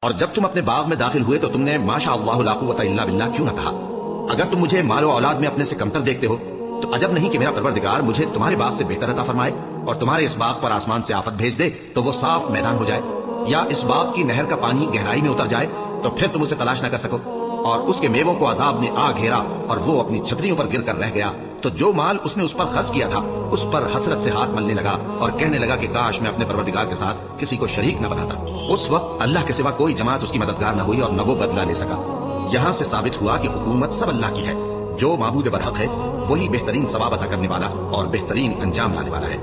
اور جب تم اپنے باغ میں داخل ہوئے تو تم نے ماشاء اللہ لا قوت الا باللہ کیوں نہ کہا؟ اگر تم مجھے مال و اولاد میں اپنے سے کمتر دیکھتے ہو تو عجب نہیں کہ میرا پروردگار مجھے تمہارے باغ سے بہتر عطا فرمائے اور تمہارے اس باغ پر آسمان سے آفت بھیج دے تو وہ صاف میدان ہو جائے، یا اس باغ کی نہر کا پانی گہرائی میں اتر جائے تو پھر تم اسے تلاش نہ کر سکو، اور اس کے میووں کو عذاب نے آ گھیرا اور وہ اپنی چھتریوں پر گر کر رہ گیا، تو جو مال اس نے اس پر خرچ کیا تھا اس پر حسرت سے ہاتھ ملنے لگا اور کہنے لگا کہ کاش میں اپنے پروردگار کے ساتھ کسی کو شریک نہ بناتا۔ اس وقت اللہ کے سوا کوئی جماعت اس کی مددگار نہ ہوئی اور نہ وہ بدلہ لے سکا۔ یہاں سے ثابت ہوا کہ حکومت سب اللہ کی ہے، جو معبود برحق ہے وہی بہترین ثواب عطا کرنے والا اور بہترین انجام لانے والا ہے۔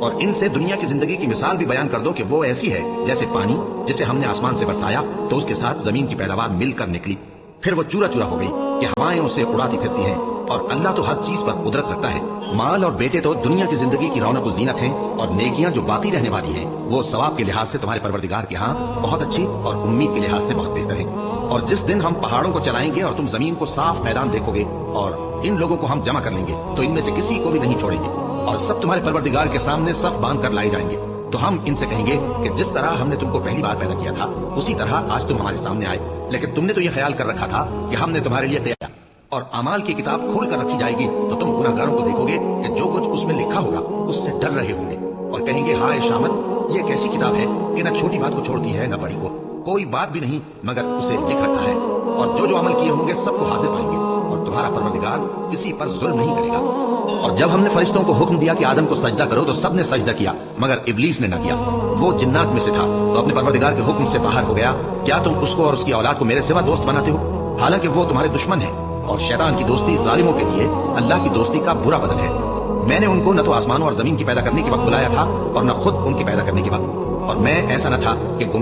اور ان سے دنیا کی زندگی کی مثال بھی بیان کر دو کہ وہ ایسی ہے جیسے پانی جسے ہم نے آسمان سے برسایا تو اس کے ساتھ زمین کی پیداوار مل کر نکلی، پھر وہ چورا چورا ہو گئی کہ ہوائیں اسے اڑاتی پھرتی ہیں، اور اللہ تو ہر چیز پر قدرت رکھتا ہے۔ مال اور بیٹے تو دنیا کی زندگی کی رونق و زینت ہیں، اور نیکیاں جو باقی رہنے والی ہیں وہ ثواب کے لحاظ سے تمہارے پروردگار کے ہاں بہت اچھی اور امید کے لحاظ سے بہت بہتر ہیں۔ اور جس دن ہم پہاڑوں کو چلائیں گے اور تم زمین کو صاف میدان دیکھو گے اور ان لوگوں کو ہم جمع کر لیں گے تو ان میں سے کسی کو بھی نہیں چھوڑیں گے، اور سب تمہارے پروردگار کے سامنے صف باندھ کر لائے جائیں گے، تو ہم ان سے کہیں گے کہ جس طرح ہم نے تم کو پہلی بار پیدا کیا تھا اسی طرح آج تم ہمارے سامنے آئے، لیکن تم نے تو یہ خیال کر رکھا تھا کہ ہم نے تمہارے لیے دیا، اور اعمال کی کتاب کھول کر رکھی جائے گی تو تم گناہگاروں کو دیکھو گے کہ جو کچھ اس میں لکھا ہوگا اس سے ڈر رہے ہوں گے اور کہیں گے ہائے شامت، یہ ایک ایسی کتاب ہے کہ نہ چھوٹی بات کو چھوڑتی ہے نہ بڑی کو، کوئی بات بھی نہیں مگر اسے لکھ رکھا ہے، اور جو عمل کیے ہوں گے سب کو حاضر پائیں گے، اور تمہارا پروردگار کسی پر ظلم نہیں کرے گا۔ اور جب ہم نے فرشتوں کو حکم دیا کہ آدم کو سجدہ کرو تو سب نے سجدہ کیا مگر ابلیس نے نہ کیا، وہ جنات میں سے تھا تو اپنے پروردگار کے حکم سے باہر ہو گیا۔ کیا تم اس کو اور اس کی اولاد کو میرے سوا دوست بناتے ہو، حالانکہ وہ تمہارے دشمن ہیں، اور شیطان کی دوستی ظالموں کے لیے اللہ کی دوستی کا برا بدل ہے۔ میں نے ان کو نہ تو آسمانوں اور زمین کی پیدا کرنے کے وقت بلایا تھا اور نہ خود ان کی پیدا کرنے کے وقت، اور میں ایسا نہ تھا کہ گمراہ